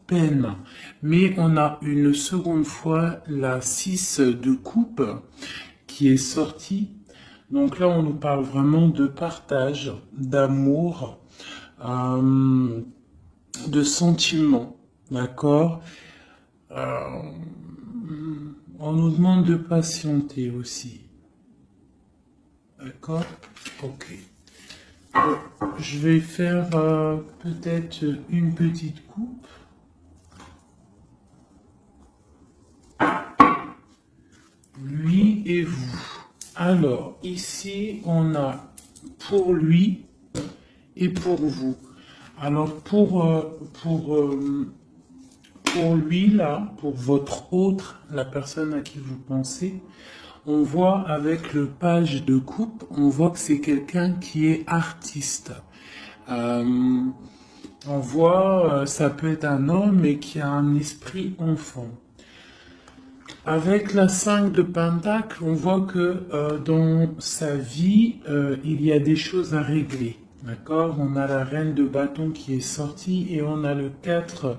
peine. Mais on a une seconde fois la 6 de coupe qui est sortie. Donc là, on nous parle vraiment de partage, d'amour, de sentiments, d'accord? On nous demande de patienter aussi, d'accord? Ok. Je vais faire peut-être une petite coupe. Lui et vous. Alors, ici, on a pour lui et pour vous. Alors, pour lui, là, pour votre autre, la personne à qui vous pensez, on voit avec le page de coupe, on voit que c'est quelqu'un qui est artiste. Euh, on voit, ça peut être un homme, mais qui a un esprit enfant. Avec la 5 de Pentacle, on voit que dans sa vie, il y a des choses à régler. D'accord? On a la reine de bâton qui est sortie et on a le 4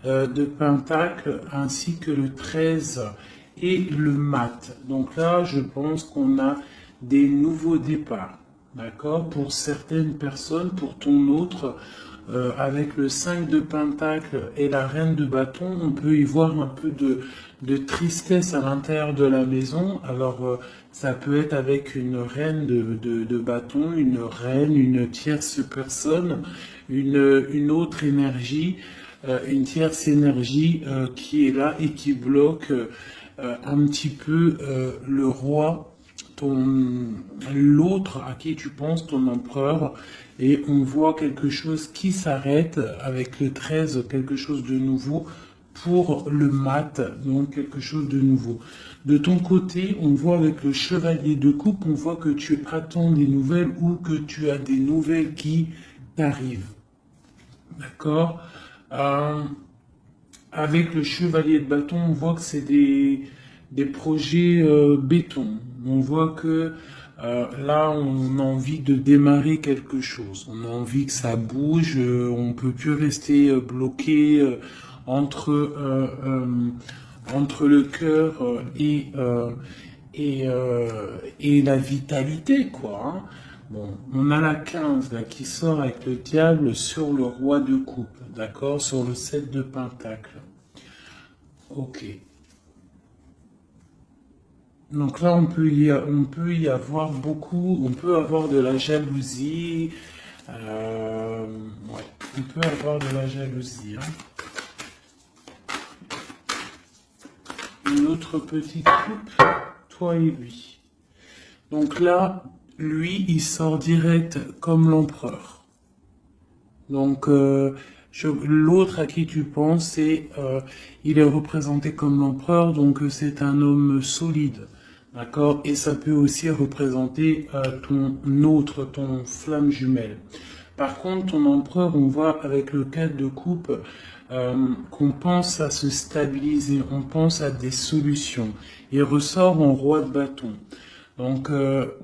de Pentacle ainsi que le 13 et le mat. Donc là, je pense qu'on a des nouveaux départs. D'accord? Pour certaines personnes, pour ton autre, avec le 5 de Pentacle et la reine de bâton, on peut y voir un peu de tristesse à l'intérieur de la maison. Alors, ça peut être avec une reine de bâton, une reine, une tierce personne, une autre énergie, une tierce énergie qui est là et qui bloque un petit peu le roi, l'autre à qui tu penses, ton empereur, et on voit quelque chose qui s'arrête avec le 13, quelque chose de nouveau pour le mat, donc quelque chose de nouveau. De ton côté, on voit avec le chevalier de coupe, on voit que tu attends des nouvelles ou que tu as des nouvelles qui t'arrivent. D'accord? Avec le chevalier de bâton, on voit que c'est des projets béton. On voit que là, on a envie de démarrer quelque chose. On a envie que ça bouge. On peut plus rester bloqué entre le cœur et la vitalité, quoi. Hein. Bon, on a la 15 là, qui sort avec le diable sur le roi de coupe, d'accord, sur le 7 de pentacle. Ok. Donc là, on peut y avoir beaucoup, on peut avoir de la jalousie. Ouais, on peut avoir de la jalousie. Hein. Une autre petite coupe, toi et lui. Donc là, lui, il sort direct comme l'empereur. Donc, l'autre à qui tu penses, il est représenté comme l'empereur, donc c'est un homme solide, d'accord? Et ça peut aussi représenter ton flamme jumelle. Par contre, ton empereur, on voit avec le 4 de coupe qu'on pense à se stabiliser, on pense à des solutions. Il ressort en roi de bâton. Donc,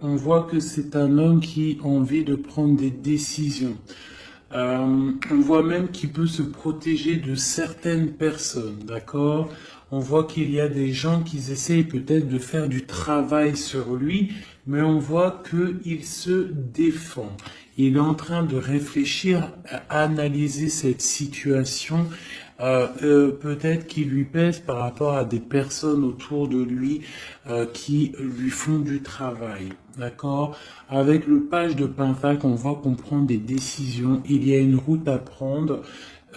on voit que c'est un homme qui a envie de prendre des décisions. On voit même qu'il peut se protéger de certaines personnes, d'accord? On voit qu'il y a des gens qui essayent peut-être de faire du travail sur lui, mais on voit qu'il se défend. Il est en train de réfléchir à analyser cette situation, peut-être qui lui pèse par rapport à des personnes autour de lui qui lui font du travail. D'accord? Avec le page de Pentacle, on voit qu'on prend des décisions. Il y a une route à prendre,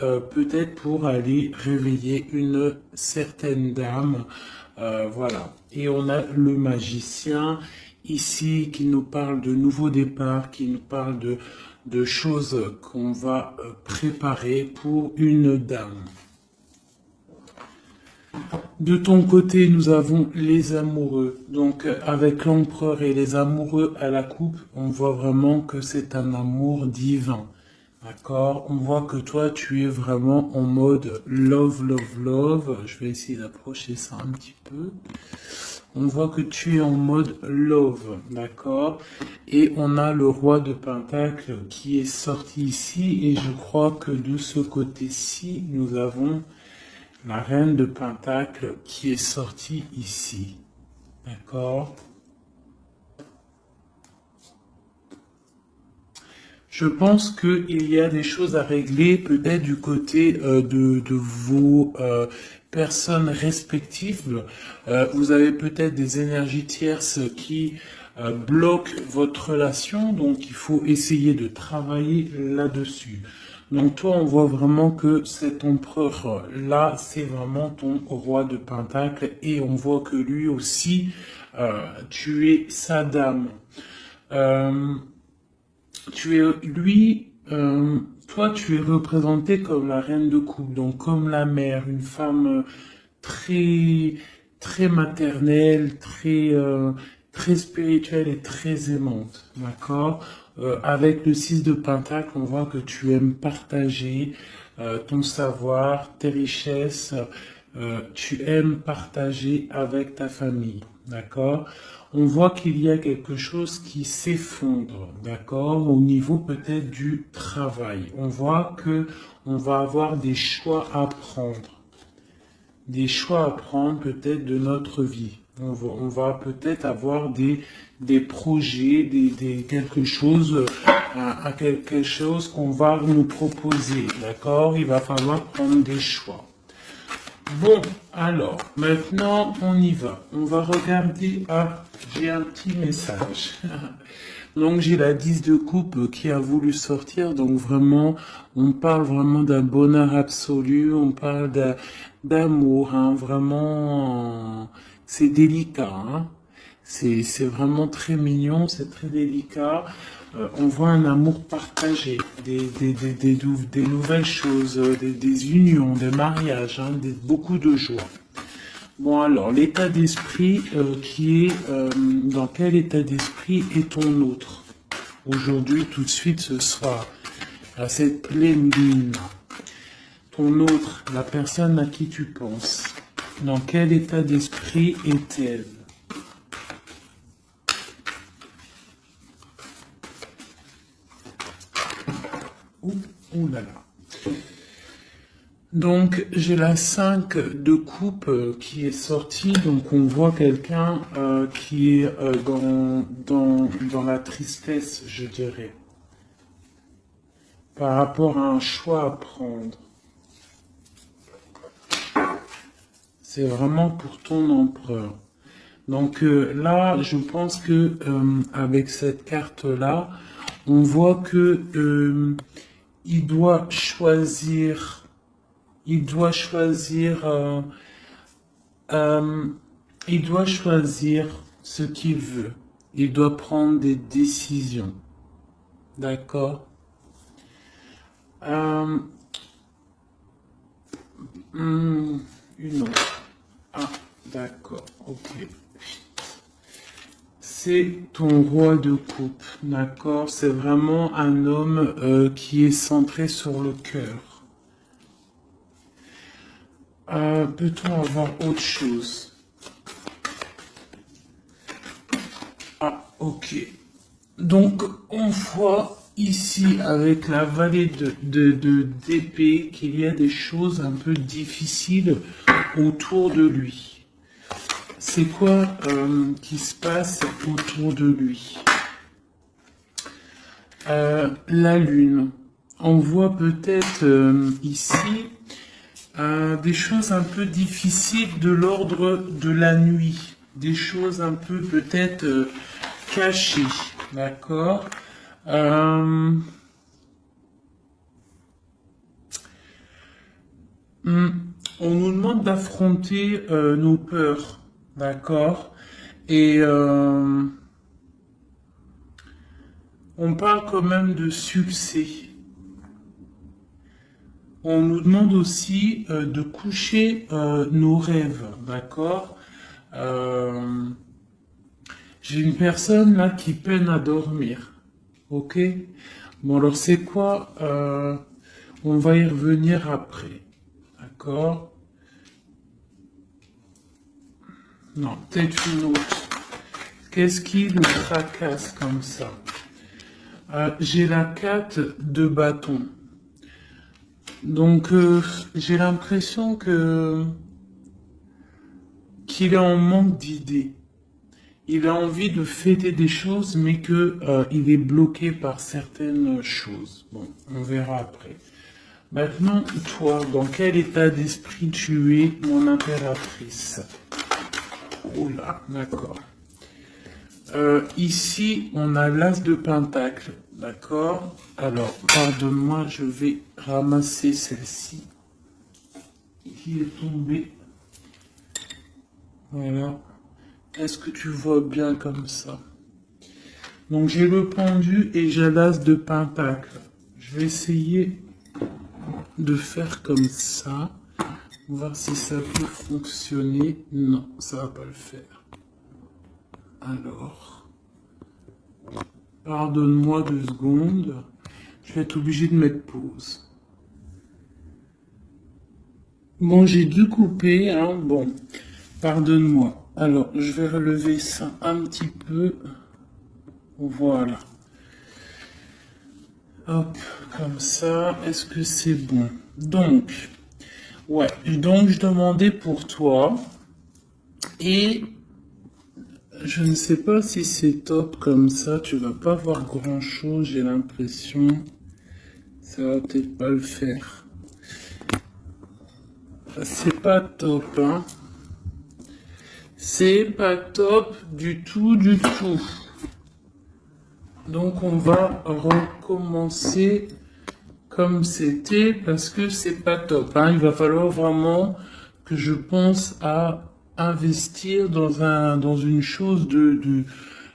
peut-être pour aller réveiller une certaine dame. Voilà. Et on a le magicien ici qui nous parle de nouveaux départs, qui nous parle de choses qu'on va préparer pour une dame. De ton côté, nous avons les amoureux. Donc, avec l'empereur et les amoureux à la coupe, on voit vraiment que c'est un amour divin. D'accord? On voit que toi, tu es vraiment en mode love, love, love. Je vais essayer d'approcher ça un petit peu. on voit que tu es en mode love, d'accord? Et on a le roi de Pentacle qui est sorti ici, et je crois que de ce côté-ci, nous avons la reine de Pentacle qui est sortie ici, d'accord? Je pense qu'il y a des choses à régler peut-être du côté de vos personnes respectives. Vous avez peut-être des énergies tierces qui bloquent votre relation, donc il faut essayer de travailler là-dessus. Donc toi, on voit vraiment que cet empereur-là, c'est vraiment ton roi de Pentacle, et on voit que lui aussi, tu es sa dame. Euh, toi, tu es représentée comme la reine de coupe, donc comme la mère, une femme très, très maternelle, très spirituelle et très aimante, d'accord? Avec le 6 de Pentacle, on voit que tu aimes partager ton savoir, tes richesses, tu aimes partager avec ta famille, d'accord? On voit qu'il y a quelque chose qui s'effondre, d'accord, au niveau peut-être du travail. On voit que on va avoir des choix à prendre peut-être de notre vie. On va peut-être avoir des projets, quelque chose, à quelque chose qu'on va nous proposer, d'accord? Il va falloir prendre des choix. Bon, alors, maintenant, on y va. On va regarder. Ah, j'ai un petit message. Donc, j'ai la 10 de coupe qui a voulu sortir. Donc, vraiment, on parle vraiment d'un bonheur absolu. On parle d'amour, hein. Vraiment, c'est délicat, hein. C'est vraiment très mignon, c'est très délicat. On voit un amour partagé, des nouvelles choses, des unions, des mariages, hein, beaucoup de joie. Bon alors, l'état d'esprit dans quel état d'esprit est ton autre? Aujourd'hui, tout de suite, ce soir, à cette pleine lune, ton autre, la personne à qui tu penses, dans quel état d'esprit est-elle? Ouh là là. Donc j'ai la 5 de coupe qui est sortie, donc on voit quelqu'un qui est dans la tristesse, je dirais, par rapport à un choix à prendre. C'est vraiment pour ton empereur. Donc là, je pense que avec cette carte-là, on voit que il doit choisir. Il doit choisir, euh, il doit choisir ce qu'il veut. Il doit prendre des décisions. D'accord? Euh, une autre. Ah, d'accord. Ok. C'est ton roi de coupe. D'accord? C'est vraiment un homme qui est centré sur le cœur. Peut-on avoir autre chose? Ah, ok. Donc, on voit ici, avec la vallée d'épée, qu'il y a des choses un peu difficiles autour de lui. C'est quoi qui se passe autour de lui? La lune. On voit peut-être ici des choses un peu difficiles de l'ordre de la nuit. Des choses un peu peut-être cachées. D'accord? On nous demande d'affronter nos peurs. D'accord? Et on parle quand même de succès. On nous demande aussi de coucher nos rêves, d'accord? Euh, j'ai une personne là qui peine à dormir, ok? Bon alors c'est quoi? On va y revenir après, d'accord? Non, peut-être une autre. Qu'est-ce qui le tracasse comme ça? J'ai la 4 de bâton. Donc, j'ai l'impression que qu'il est en manque d'idées. Il a envie de fêter des choses, mais que il est bloqué par certaines choses. Bon, on verra après. Maintenant, toi, dans quel état d'esprit tu es, mon impératrice? Oula, d'accord. Ici, on a l'as de pentacle, d'accord? Alors, pardonne-moi, je vais ramasser celle-ci qui est tombée. Voilà. Est-ce que tu vois bien comme ça? Donc, j'ai le pendu et j'ai l'as de pentacle. Je vais essayer de faire comme ça. Voir si ça peut fonctionner. Non, ça va pas le faire. Alors, pardonne-moi 2 secondes. Je vais être obligé de mettre pause. Bon, j'ai dû couper, hein. Bon, pardonne-moi. Alors, je vais relever ça un petit peu. Voilà. Hop, comme ça. Est-ce que c'est bon? Donc, ouais. Donc, je demandais pour toi. Et je ne sais pas si c'est top comme ça. Tu vas pas voir grand-chose, j'ai l'impression. Ça va peut-être pas le faire. C'est pas top, hein. C'est pas top du tout, du tout. Donc on va recommencer comme c'était parce que c'est pas top, hein. Il va falloir vraiment que je pense à investir dans une chose de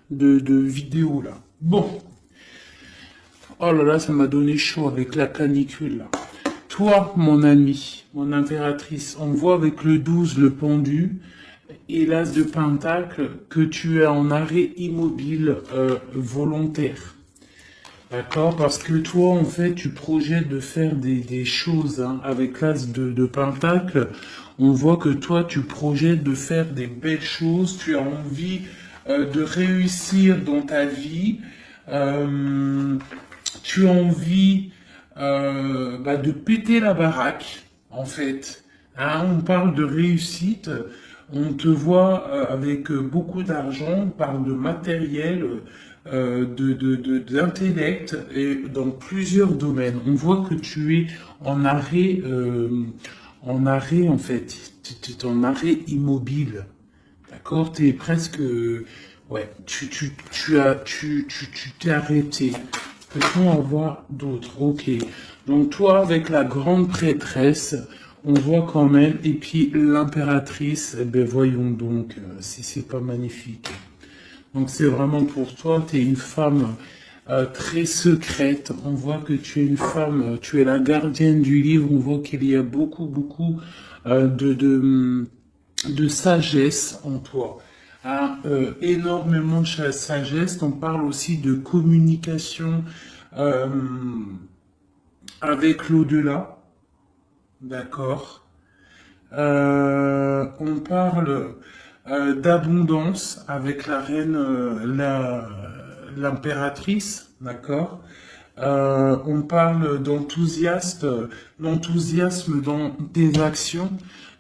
vidéo là. Bon. Oh là là, ça m'a donné chaud avec la canicule là. Toi, mon ami, mon impératrice, on voit avec le 12, le pendu, et l'as de pentacle, que tu es en arrêt immobile volontaire. D'accord? Parce que toi, en fait, tu projettes de faire des choses hein, avec l'as de pentacle. On voit que toi, tu projettes de faire des belles choses. Tu as envie de réussir dans ta vie. Tu as envie de péter la baraque, en fait. Hein, on parle de réussite. On te voit avec beaucoup d'argent, on parle de matériel, d'intellect et dans plusieurs domaines. On voit que tu es en arrêt en fait. Tu es en arrêt immobile. D'accord? Tu es presque, ouais, tu t'es arrêté. Peut-on en voir d'autres? Ok. Donc toi, avec la grande prêtresse, on voit quand même, et puis l'impératrice, eh ben voyons donc si c'est pas magnifique. Donc c'est vraiment pour toi, tu es une femme très secrète. On voit que tu es une femme, tu es la gardienne du livre. On voit qu'il y a beaucoup de sagesse en toi. Hein, énormément de sagesse. On parle aussi de communication euh, avec l'au-delà. D'accord. On parle d'abondance avec la reine, l'impératrice, d'accord. On parle d'enthousiasme dans tes actions,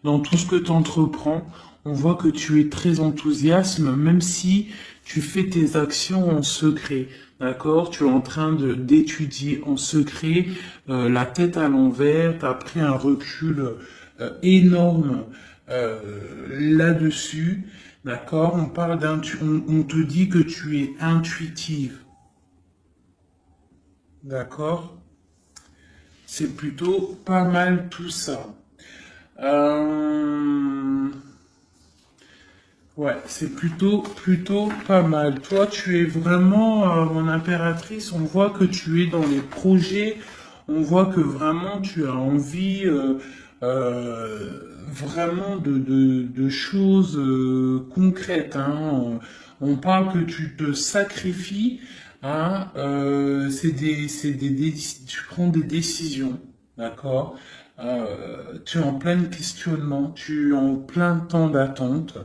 dans tout ce que tu entreprends. On voit que tu es très enthousiasme, même si tu fais tes actions en secret. D'accord? Tu es en train d'étudier en secret, la tête à l'envers, tu as pris un recul énorme là-dessus. D'accord? On te dit que tu es intuitive. D'accord? C'est plutôt pas mal tout ça. Euh, Ouais, c'est plutôt pas mal. Toi, tu es vraiment mon impératrice. On voit que tu es dans les projets. On voit que vraiment tu as envie vraiment de choses concrètes. Hein. On parle que tu te sacrifies. Hein. Tu prends des décisions. D'accord? Tu es en plein questionnement. Tu es en plein temps d'attente.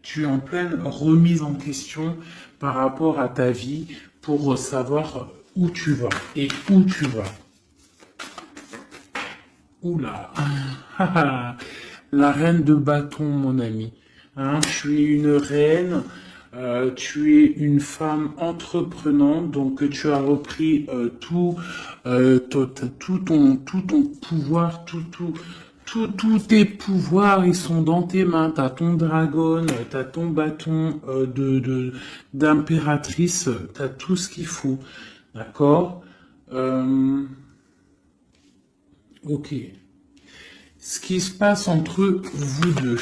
tu es en pleine remise en question par rapport à ta vie pour savoir où tu vas et où tu vas. Oula, la reine de bâton, mon ami. Hein, tu es une reine, tu es une femme entreprenante, donc tu as repris tout ton pouvoir, tous tes pouvoirs, ils sont dans tes mains. T'as ton dragon, t'as ton bâton d'impératrice, t'as tout ce qu'il faut, d'accord? Euh, ok. Ce qui se passe entre vous deux.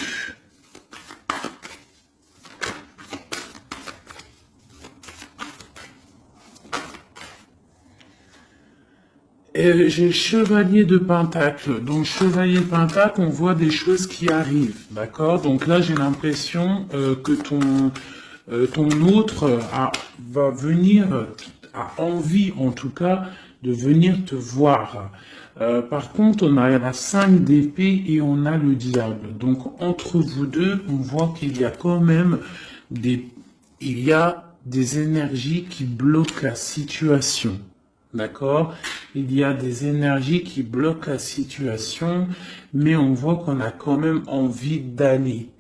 J'ai le chevalier de Pentacle. Donc, chevalier de Pentacle, on voit des choses qui arrivent. D'accord? Donc là, j'ai l'impression que ton autre va venir, a envie en tout cas, de venir te voir. Par contre, on a la 5 d'épée et on a le diable. Donc, entre vous deux, on voit qu'il y a quand même il y a des énergies qui bloquent la situation. D'accord? Il y a des énergies qui bloquent la situation, mais on voit qu'on a quand même envie d'aller.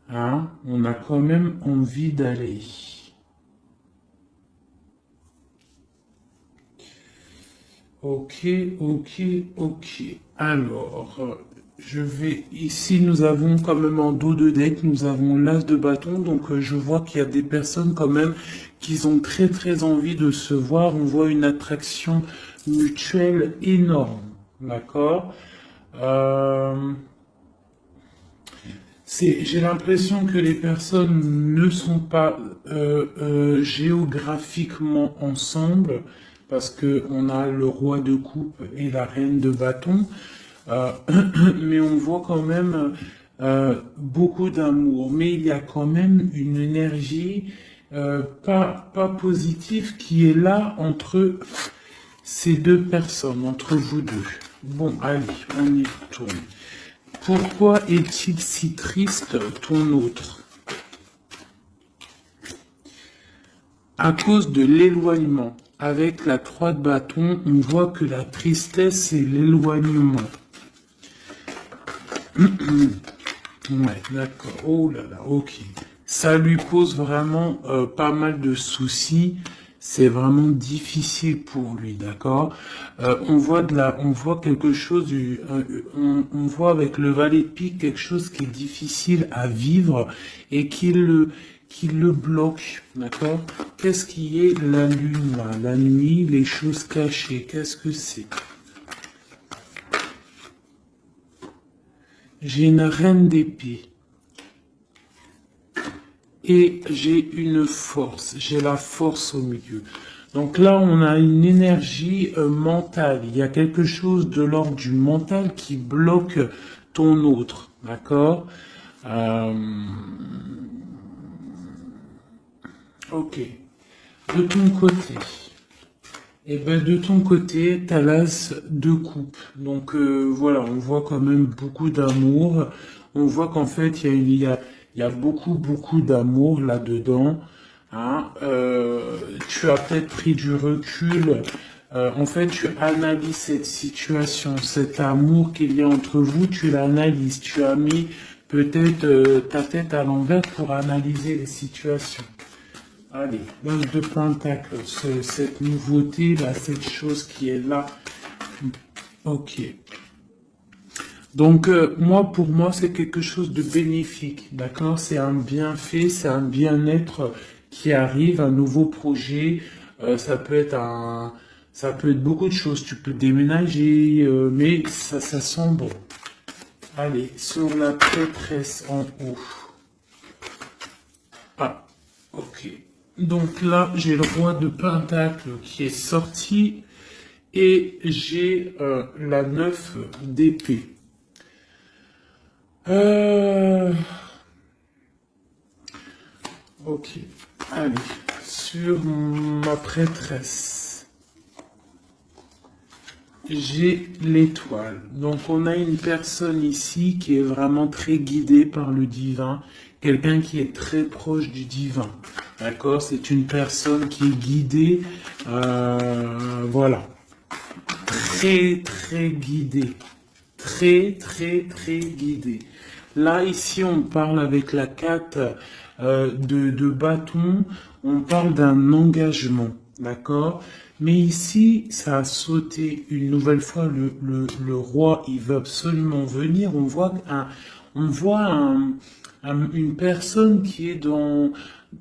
Hein? On a quand même envie d'aller. Ok, ok, ok. Alors, je vais... Ici, nous avons quand même en dos de deck, nous avons l'as de bâton. Donc, je vois qu'il y a des personnes quand même qui ont très très envie de se voir. On voit une attraction mutuelle énorme. D'accord? J'ai l'impression que les personnes ne sont pas géographiquement ensemble parce que on a le roi de coupe et la reine de bâton, Euh, mais on voit quand même beaucoup d'amour. Mais il y a quand même une énergie pas positive qui est là entre ces deux personnes, entre vous deux. Bon, allez, on y retourne. Pourquoi est-il si triste, ton autre? À cause de l'éloignement. Avec la 3 de bâton, on voit que la tristesse, c'est l'éloignement. Ouais, d'accord. Oh là là, ok. Ça lui pose vraiment pas mal de soucis. C'est vraiment difficile pour lui, d'accord. On voit quelque chose, on voit avec le valet de pique quelque chose qui est difficile à vivre et qui le bloque, d'accord. Qu'est-ce qui est la lune là, la nuit, les choses cachées, qu'est-ce que c'est? J'ai une reine d'épée. Et j'ai une force, j'ai la force au milieu. Donc là, on a une énergie mentale. Il y a quelque chose de l'ordre du mental qui bloque ton autre, d'accord? Ok. De ton côté, eh ben de ton côté, t'as l'as de coupe. Donc voilà, on voit quand même beaucoup d'amour. On voit qu'en fait, il y a beaucoup d'amour là-dedans. Hein. Tu as peut-être pris du recul. En fait, tu analyses cette situation, cet amour qu'il y a entre vous, tu l'analyses. Tu as mis peut-être ta tête à l'envers pour analyser les situations. Allez, l'as de pentacle, cette nouveauté là, cette chose qui est là. Ok. Donc moi, pour moi, c'est quelque chose de bénéfique, d'accord? C'est un bienfait, c'est un bien-être qui arrive, un nouveau projet. Ça peut être beaucoup de choses. Tu peux déménager, mais ça sent bon. Allez, sur la prêtresse en haut. Ah, ok. Donc là, j'ai le roi de pentacle qui est sorti et j'ai la 9 d'épée. Ok. Allez, sur ma prêtresse. j'ai l'étoile. Donc on a une personne ici qui est vraiment très guidée par le divin, quelqu'un qui est très proche du divin. D'accord? C'est une personne qui est guidée, voilà, très très guidée, très guidée. Là ici on parle avec la 4 de bâton, on parle d'un engagement. D'accord? Mais ici, ça a sauté une nouvelle fois. Le roi, il veut absolument venir. On voit une personne qui est dans,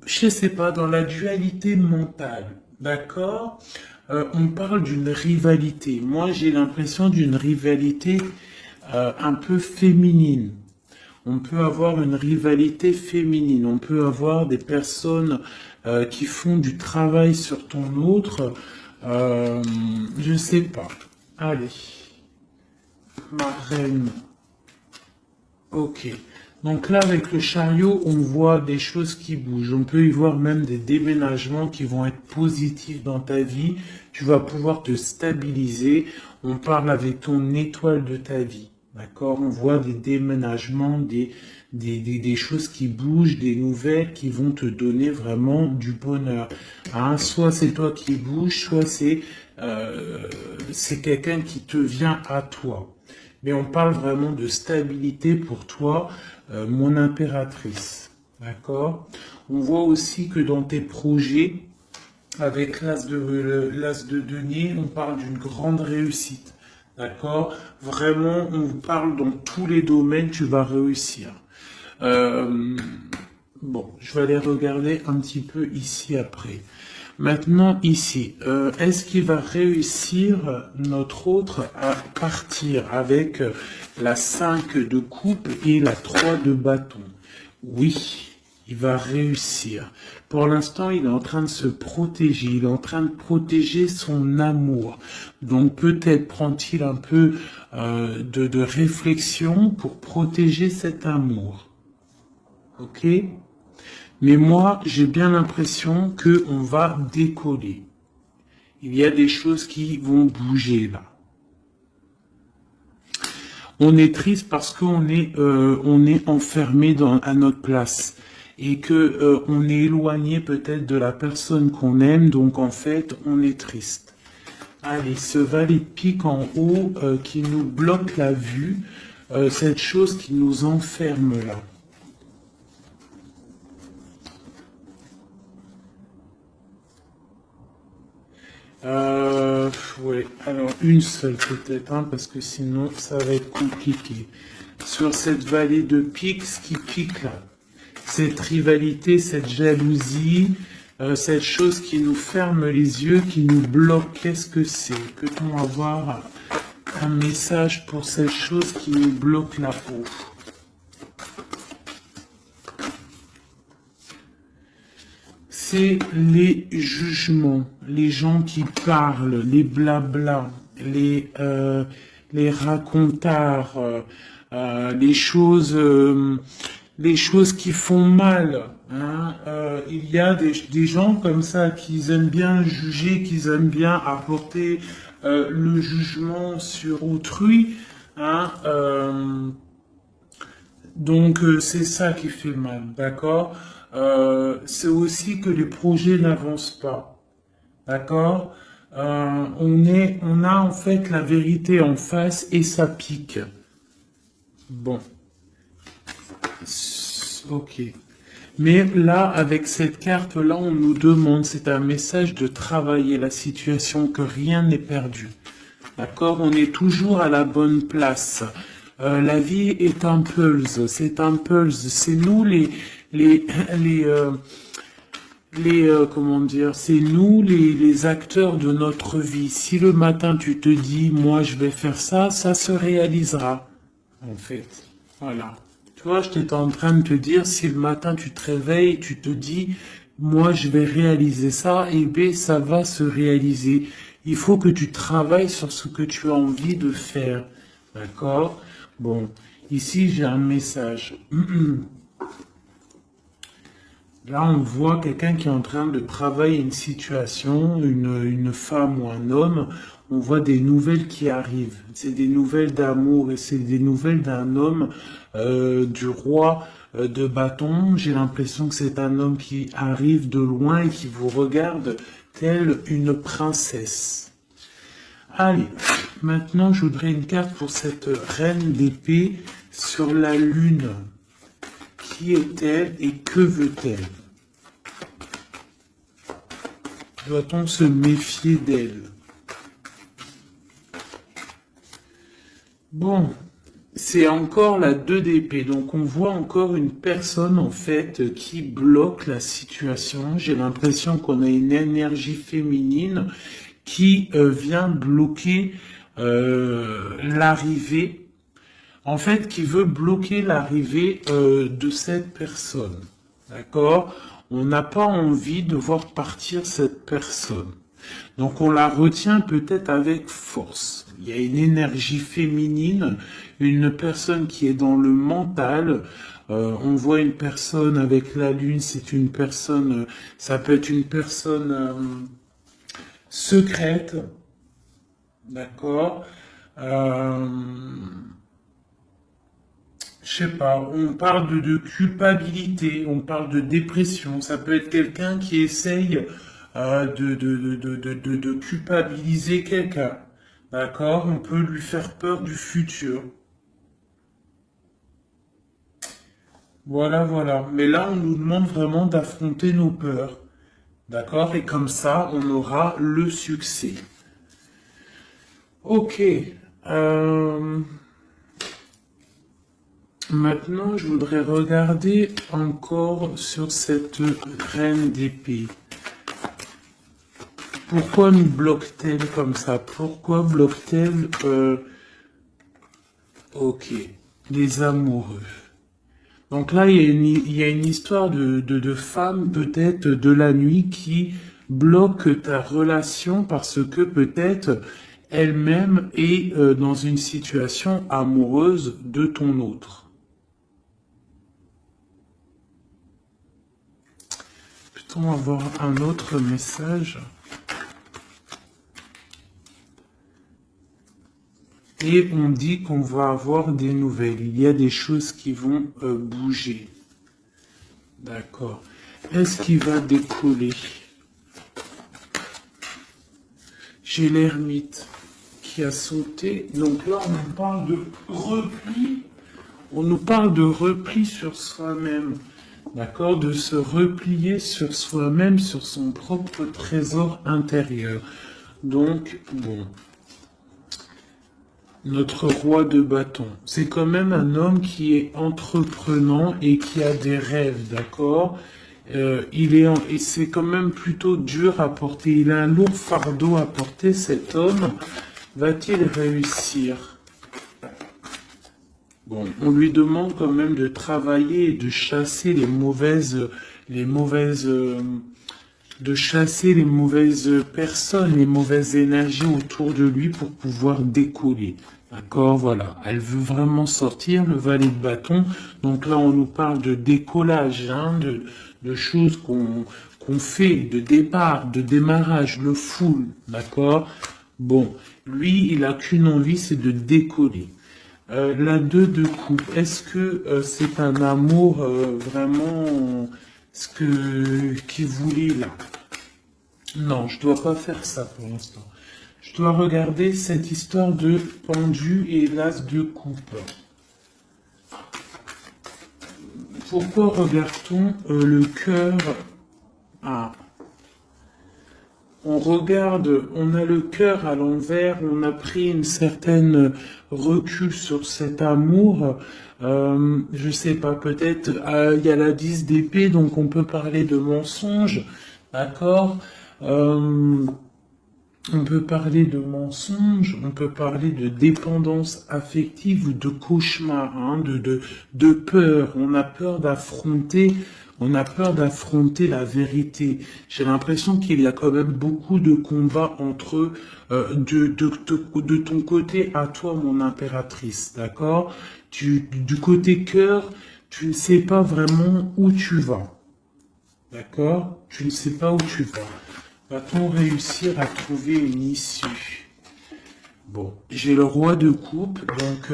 je sais pas, dans la dualité mentale. D'accord? On parle d'une rivalité. Moi, j'ai l'impression d'une rivalité un peu féminine. On peut avoir une rivalité féminine, on peut avoir des personnes qui font du travail sur ton autre, je sais pas. Allez, ma reine. Ok. Donc là, avec le chariot, on voit des choses qui bougent. On peut y voir même des déménagements qui vont être positifs dans ta vie. Tu vas pouvoir te stabiliser. On parle avec ton étoile de ta vie. D'accord? On voit des déménagements, des choses qui bougent, des nouvelles qui vont te donner vraiment du bonheur. Hein? Soit c'est toi qui bouges, soit c'est quelqu'un qui te vient à toi. Mais on parle vraiment de stabilité pour toi, mon impératrice. D'accord? On voit aussi que dans tes projets, avec l'as de denier, on parle d'une grande réussite. D'accord? Vraiment, on parle dans tous les domaines, tu vas réussir. Euh, bon, je vais aller regarder un petit peu ici après. Maintenant, ici, est-ce qu'il va réussir notre autre à partir avec la 5 de coupe et la 3 de bâton? Oui, il va réussir. Pour l'instant, il est en train de se protéger, il est en train de protéger son amour. Donc peut-être prend-il un peu de réflexion pour protéger cet amour. Ok? Mais moi, j'ai bien l'impression que on va décoller. Il y a des choses qui vont bouger là. On est triste parce on est enfermé à notre place et que on est éloigné peut-être de la personne qu'on aime. Donc en fait, on est triste. Allez, ce valet de pique en haut qui nous bloque la vue, cette chose qui nous enferme là. Ouais, alors une seule peut-être, hein, parce que sinon ça va être compliqué. Sur cette vallée de pique, ce qui pique là, cette rivalité, cette jalousie, cette chose qui nous ferme les yeux, qui nous bloque, qu'est-ce que c'est? Peut-on avoir un message pour cette chose qui nous bloque la peau? C'est les jugements, les gens qui parlent, les blablas, les racontards, les choses qui font mal. Hein. Il y a des gens comme ça qui aiment bien juger, qui aiment bien apporter le jugement sur autrui. Hein. Donc c'est ça qui fait mal, d'accord? C'est aussi que les projets n'avancent pas, d'accord? On a en fait la vérité en face et ça pique. Bon, ok. Mais là, avec cette carte-là, on nous demande, c'est un message de travailler la situation, que rien n'est perdu. D'accord? On est toujours à la bonne place. La vie est un pulse, c'est un pulse. C'est nous les, les, euh, comment dire, c'est nous les acteurs de notre vie. Si le matin tu te dis, moi je vais faire ça, ça se réalisera. En fait, voilà. Tu vois, j'étais en train de te dire, si le matin tu te réveilles, tu te dis, moi je vais réaliser ça, et bien ça va se réaliser. Il faut que tu travailles sur ce que tu as envie de faire. D'accord? Bon, ici j'ai un message. Là, on voit quelqu'un qui est en train de travailler une situation, une femme ou un homme. On voit des nouvelles qui arrivent. C'est des nouvelles d'amour et c'est des nouvelles d'un homme, du roi de bâton. J'ai l'impression que c'est un homme qui arrive de loin et qui vous regarde telle une princesse. Allez, maintenant je voudrais une carte pour cette reine d'épée sur la lune. Qui est-elle et que veut-elle? Doit-on se méfier d'elle? Bon, c'est encore la 2 d'épée, donc on voit encore une personne en fait qui bloque la situation. J'ai l'impression qu'on a une énergie féminine qui vient bloquer l'arrivée, en fait qui veut bloquer l'arrivée de cette personne. D'accord? On n'a pas envie de voir partir cette personne. Donc on la retient peut-être avec force. Il y a une énergie féminine, une personne qui est dans le mental. On voit une personne avec la lune, c'est une personne, ça peut être une personne secrète, d'accord. Je sais pas, on parle de culpabilité, on parle de dépression, ça peut être quelqu'un qui essaye de culpabiliser quelqu'un, d'accord? On peut lui faire peur du futur. Voilà, voilà. Mais là, on nous demande vraiment d'affronter nos peurs, d'accord? Et comme ça, on aura le succès. Ok. Euh, Maintenant, je voudrais regarder encore sur cette reine d'épée. Pourquoi nous bloque-t-elle comme ça? Pourquoi bloque-t-elle ok, les amoureux. Donc là, il y a une histoire de femme, peut-être de la nuit, qui bloque ta relation parce que peut-être elle-même est dans une situation amoureuse de ton autre. Peut-on avoir un autre message? Et on dit qu'on va avoir des nouvelles. Il y a des choses qui vont bouger. D'accord. Est-ce qu'il va décoller? J'ai l'ermite qui a sauté. Donc là, on nous parle de repli. On nous parle de repli sur soi-même. D'accord? De se replier sur soi-même, sur son propre trésor intérieur. Donc, bon. Notre roi de bâton. C'est quand même un homme qui est entreprenant et qui a des rêves, d'accord? Et c'est quand même plutôt dur à porter. Il a un lourd fardeau à porter, cet homme. Va-t-il réussir? Bon, on lui demande quand même de travailler et de chasser de chasser les mauvaises personnes, les mauvaises énergies autour de lui pour pouvoir décoller. D'accord, voilà. Elle veut vraiment sortir, le valet de bâton. Donc là, on nous parle de décollage, hein, de choses qu'on fait, de départ, de démarrage, le full. D'accord? Bon, lui, il a qu'une envie, c'est de décoller. La 2 de coupe, est-ce que c'est un amour vraiment qu'il voulait là? Non, je dois pas faire ça pour l'instant. Je dois regarder cette histoire de pendu et l'as de coupe. Pourquoi regarde-t-on le cœur? Ah, on regarde, on a le cœur à l'envers, on a pris une certaine recul sur cet amour. Je sais pas, peut-être il y a la 10 d'épée, donc on peut parler de mensonge, d'accord? On peut parler de mensonge, on peut parler de dépendance affective ou de cauchemar, hein, de peur. On a peur d'affronter la vérité. J'ai l'impression qu'il y a quand même beaucoup de combats entre eux, de ton côté à toi, mon impératrice, d'accord? Du côté cœur, tu ne sais pas vraiment où tu vas. D'accord? Tu ne sais pas où tu vas. Va-t-on réussir à trouver une issue? Bon, j'ai le roi de coupe, donc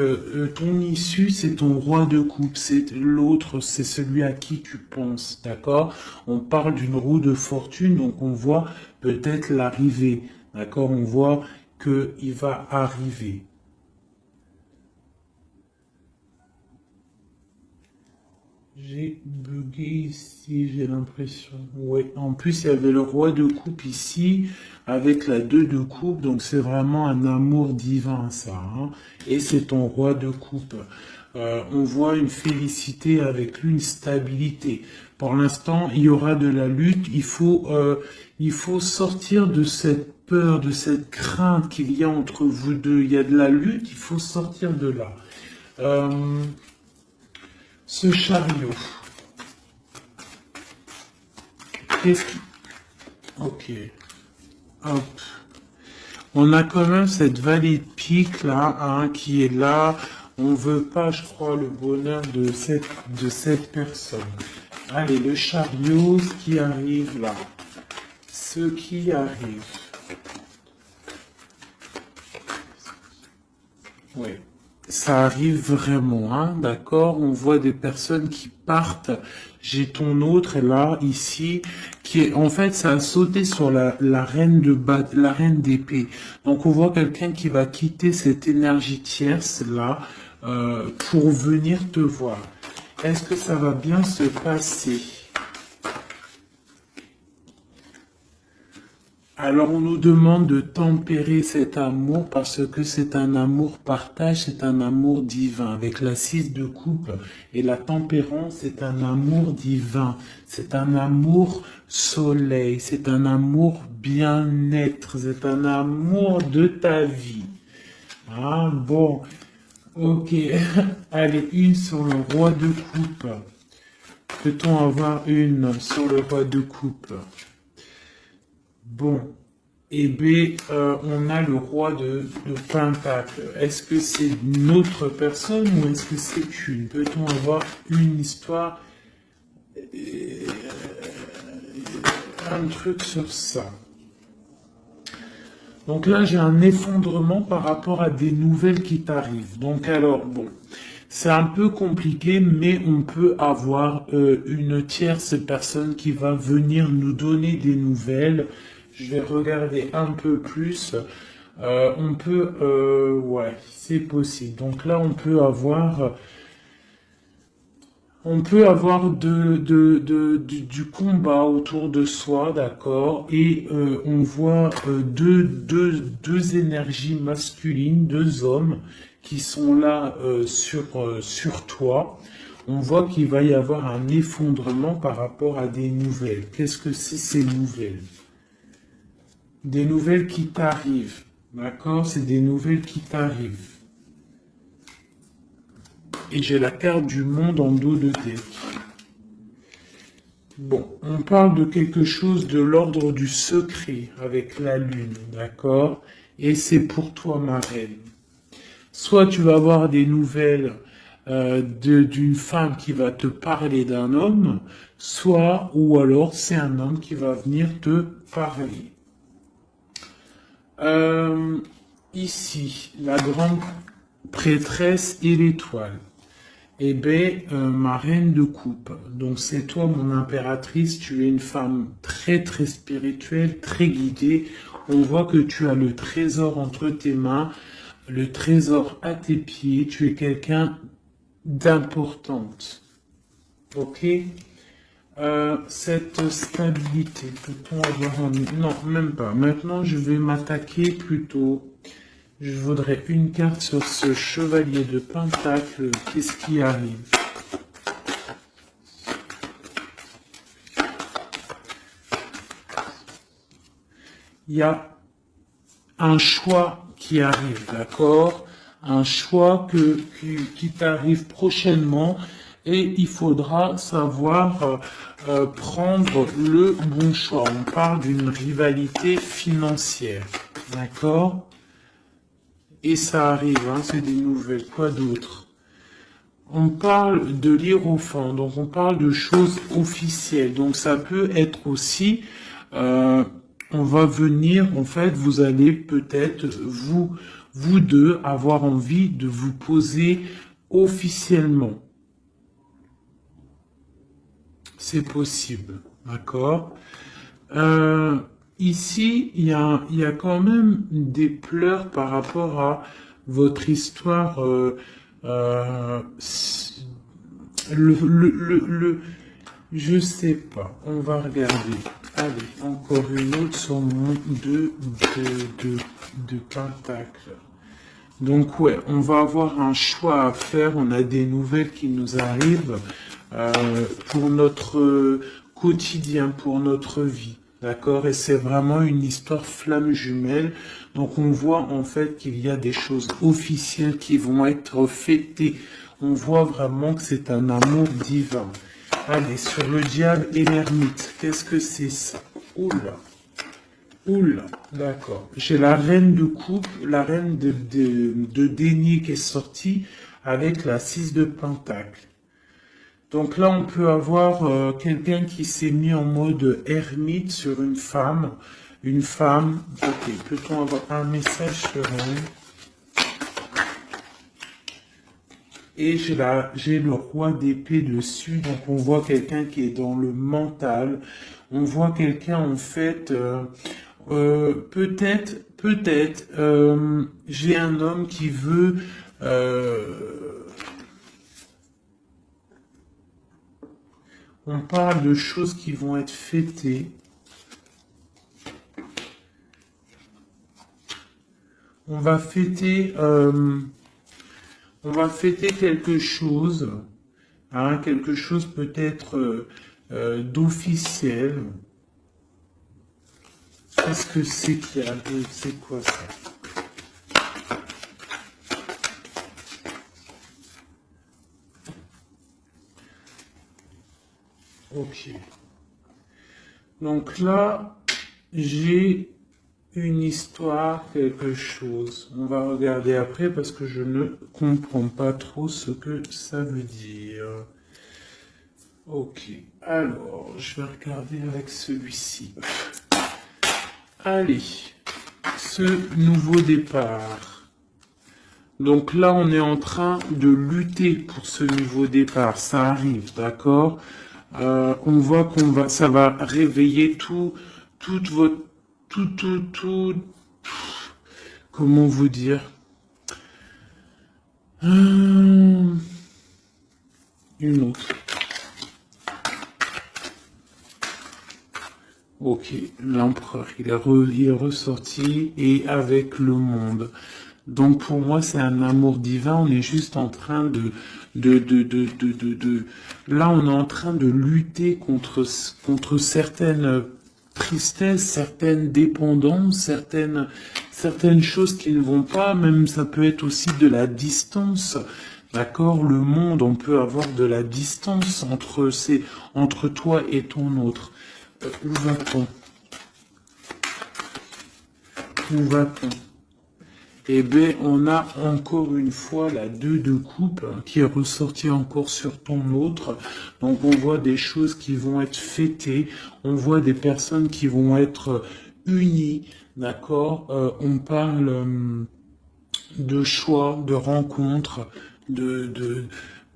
ton issue, c'est ton roi de coupe, c'est l'autre, c'est celui à qui tu penses, d'accord? On parle d'une roue de fortune, donc on voit peut-être l'arrivée, d'accord? On voit qu'il va arriver. J'ai bugué ici, j'ai l'impression. Oui, en plus, il y avait le roi de coupe ici, avec la 2 de coupe, donc c'est vraiment un amour divin, ça. Hein. Et c'est ton roi de coupe. On voit une félicité avec lui, une stabilité. Pour l'instant, il y aura de la lutte. Il faut sortir de cette peur, de cette crainte qu'il y a entre vous deux. Il y a de la lutte, il faut sortir de là. Ce chariot. Qu'est-ce qui... Ok. Hop. On a quand même cette vallée de pique là, hein, qui est là. On veut pas, je crois, le bonheur de cette personne. Allez, le chariot, ce qui arrive là. Ce qui arrive. Oui. Ça arrive vraiment, hein, d'accord? On voit des personnes qui partent. J'ai ton autre là, ici, qui est, en fait, ça a sauté sur la reine la reine d'épée. Donc, on voit quelqu'un qui va quitter cette énergie tierce là, pour venir te voir. Est-ce que ça va bien se passer? Alors on nous demande de tempérer cet amour parce que c'est un amour partage, c'est un amour divin. Avec la 6 de coupe et la tempérance, c'est un amour divin. C'est un amour soleil, c'est un amour bien-être, c'est un amour de ta vie. Ah bon, ok. Allez, une sur le roi de coupe. Peut-on avoir une sur le roi de coupe? Bon, et B, on a le roi de Pentacle. Est-ce que c'est une autre personne ou est-ce que c'est une? Peut-on avoir une histoire, un truc sur ça? Donc là, j'ai un effondrement par rapport à des nouvelles qui t'arrivent. Donc alors, bon, c'est un peu compliqué, mais on peut avoir une tierce personne qui va venir nous donner des nouvelles. Je vais regarder un peu plus. On peut, ouais, c'est possible. Donc là, on peut avoir du combat autour de soi, d'accord, et on voit deux énergies masculines, deux hommes qui sont là sur toi. On voit qu'il va y avoir un effondrement par rapport à des nouvelles. Qu'est-ce que c'est ces nouvelles? Des nouvelles qui t'arrivent, d'accord? C'est des nouvelles qui t'arrivent. Et j'ai la carte du monde en dos de deck. Bon, on parle de quelque chose de l'ordre du secret avec la lune, d'accord? Et c'est pour toi, ma reine. Soit tu vas avoir des nouvelles d'une femme qui va te parler d'un homme, soit, ou alors c'est un homme qui va venir te parler. Ici, la grande prêtresse et l'étoile. Eh bien, ma reine de coupe. Donc, c'est toi, mon impératrice. Tu es une femme très, très spirituelle, très guidée. On voit que tu as le trésor entre tes mains, le trésor à tes pieds. Tu es quelqu'un d'importante. Ok? Cette stabilité, peut-on avoir un... Non, même pas. Maintenant, je vais m'attaquer plutôt... Je voudrais une carte sur ce chevalier de Pentacle. Qu'est-ce qui arrive? Il y a un choix qui arrive, d'accord? Un choix qui t'arrive prochainement et il faudra savoir prendre le bon choix. On parle d'une rivalité financière, d'accord? Et ça arrive, hein, c'est des nouvelles. Quoi d'autre? On parle de l'hiérophant, donc on parle de choses officielles. Donc ça peut être aussi, on va venir, en fait, vous allez peut-être, vous deux, avoir envie de vous poser officiellement. C'est possible, d'accord? Ici, il y a quand même des pleurs par rapport à votre histoire. Je sais pas. On va regarder. Allez, encore une autre sur mon de pentacle. Donc ouais, on va avoir un choix à faire. On a des nouvelles qui nous arrivent pour notre quotidien, pour notre vie. D'accord? Et c'est vraiment une histoire flamme jumelle. Donc on voit en fait qu'il y a des choses officielles qui vont être fêtées. On voit vraiment que c'est un amour divin. Allez, sur le diable et l'ermite, qu'est-ce que c'est ça? Oula. Oula, d'accord. J'ai la reine de coupe, la reine de denier qui est sortie avec la 6 de pentacle. Donc là, on peut avoir quelqu'un qui s'est mis en mode ermite sur une femme. Une femme. Ok, peut-on avoir un message sur elle? Et j'ai le roi d'épée dessus. Donc on voit quelqu'un qui est dans le mental. On voit quelqu'un en fait. Peut-être, j'ai un homme qui veut. On parle de choses qui vont être fêtées. On va fêter quelque chose, hein, quelque chose peut-être d'officiel. Qu'est-ce que c'est qu'il y a? C'est quoi ça? Ok. Donc là, j'ai une histoire, quelque chose. On va regarder après parce que je ne comprends pas trop ce que ça veut dire. Ok. Alors, je vais regarder avec celui-ci. Allez. Ce nouveau départ. Donc là, on est en train de lutter pour ce nouveau départ. Ça arrive, d'accord? On voit ça va réveiller toute votre, comment vous dire? Une autre. Ok, l'empereur, il est ressorti et avec le monde. Donc pour moi, c'est un amour divin. On est juste en train là, on est en train de lutter contre certaines tristesses, certaines dépendances, certaines choses qui ne vont pas. Même ça peut être aussi de la distance. D'accord? Le monde, on peut avoir de la distance entre toi et ton autre. Où va-t-on? Où va-t-on? Eh bien, on a encore une fois la 2 de coupe qui est ressortie encore sur ton autre. Donc, on voit des choses qui vont être fêtées. On voit des personnes qui vont être unies. D'accord? On parle de choix, de rencontres, de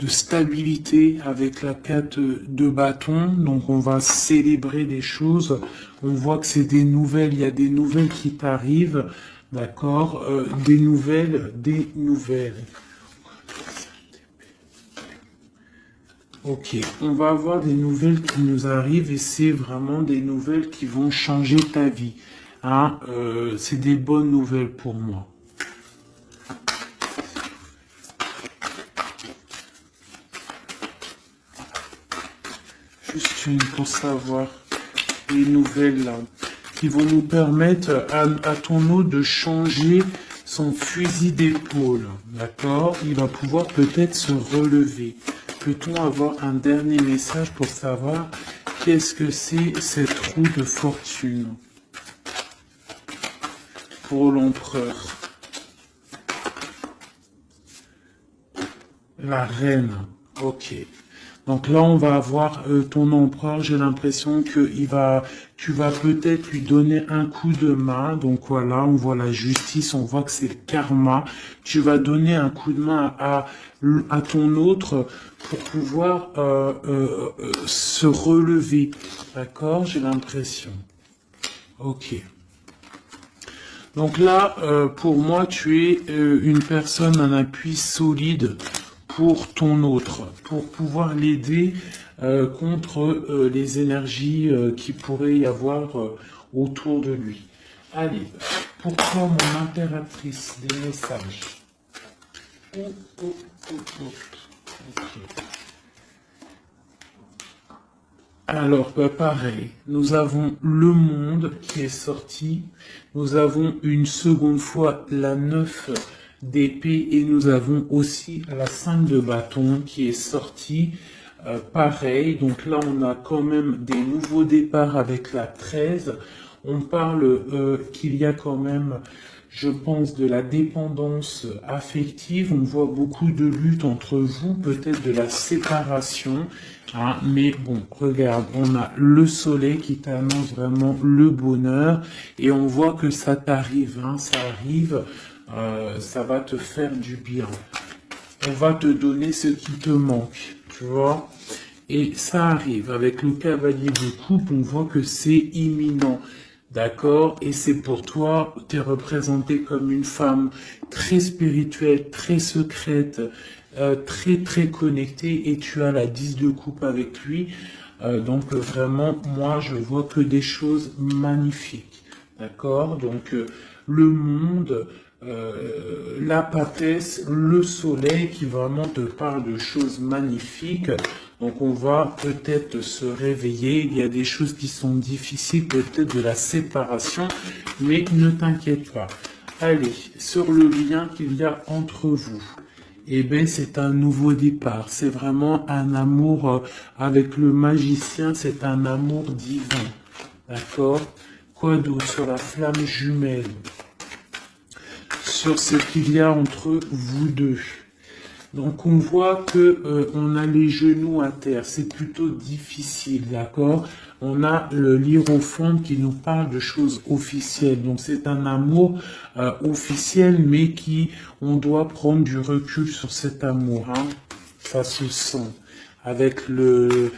stabilité avec la 4 de bâton. Donc on va célébrer des choses. On voit que c'est des nouvelles, il y a des nouvelles qui t'arrivent. D'accord? Des nouvelles, des nouvelles. Ok, on va avoir des nouvelles qui nous arrivent et c'est vraiment des nouvelles qui vont changer ta vie. Hein? C'est des bonnes nouvelles pour moi. Juste une pour savoir les nouvelles là, qui vont nous permettre à ton eau de changer son fusil d'épaule. D'accord? Il va pouvoir peut-être se relever. Peut-on avoir un dernier message pour savoir qu'est-ce que c'est cette roue de fortune pour l'empereur? La reine. Ok. Donc là, on va avoir ton empereur. J'ai l'impression que tu vas peut-être lui donner un coup de main. Donc voilà, on voit la justice, on voit que c'est le karma. Tu vas donner un coup de main à ton autre pour pouvoir se relever. D'accord? J'ai l'impression. Ok. Donc là, pour moi, tu es une personne, un appui solide pour ton autre, pour pouvoir l'aider contre les énergies qui pourraient y avoir autour de lui. Allez, pour toi, mon impératrice, des messages. Oh, oh, oh, oh. Ok. Alors, bah, pareil, nous avons le monde qui est sorti, nous avons une seconde fois la 9 d'épée et nous avons aussi la 5 de bâton qui est sortie. Pareil, donc là on a quand même des nouveaux départs avec la 13. On parle qu'il y a quand même, je pense, de la dépendance affective. On voit beaucoup de lutte entre vous, peut-être de la séparation. Hein, mais bon, regarde, on a le soleil qui t'annonce vraiment le bonheur et on voit que ça t'arrive, hein, ça arrive, ça va te faire du bien. On va te donner ce qui te manque, tu vois. Et ça arrive. Avec le cavalier de coupe, on voit que c'est imminent. D'accord? Et c'est pour toi, tu es représentée comme une femme très spirituelle, très secrète, très très connectée et tu as la 10 de coupe avec lui. Donc vraiment, moi, je vois que des choses magnifiques. D'accord? Donc le monde, la papesse, le soleil qui vraiment te parle de choses magnifiques. Donc on va peut-être se réveiller, il y a des choses qui sont difficiles, peut-être de la séparation, mais ne t'inquiète pas. Allez, sur le lien qu'il y a entre vous, eh bien c'est un nouveau départ, c'est vraiment un amour avec le magicien, c'est un amour divin. D'accord? Quoi d'autre sur la flamme jumelle? Sur ce qu'il y a entre vous deux. Donc on voit que on a les genoux à terre, c'est plutôt difficile, d'accord? On a le l'hiérophante qui nous parle de choses officielles. Donc c'est un amour officiel, mais qui on doit prendre du recul sur cet amour. Hein? Ça se sent. Avec il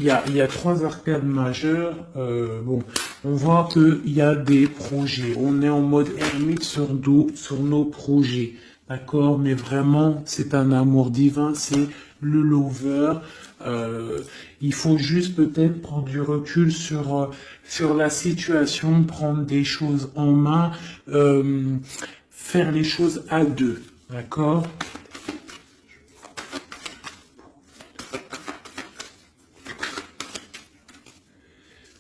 y a trois arcades majeures. Bon, on voit qu'il y a des projets. On est en mode ermite sur nos projets. D'accord, mais vraiment, c'est un amour divin, c'est le lover. Il faut juste peut-être prendre du recul sur la situation, prendre des choses en main, faire les choses à deux. D'accord?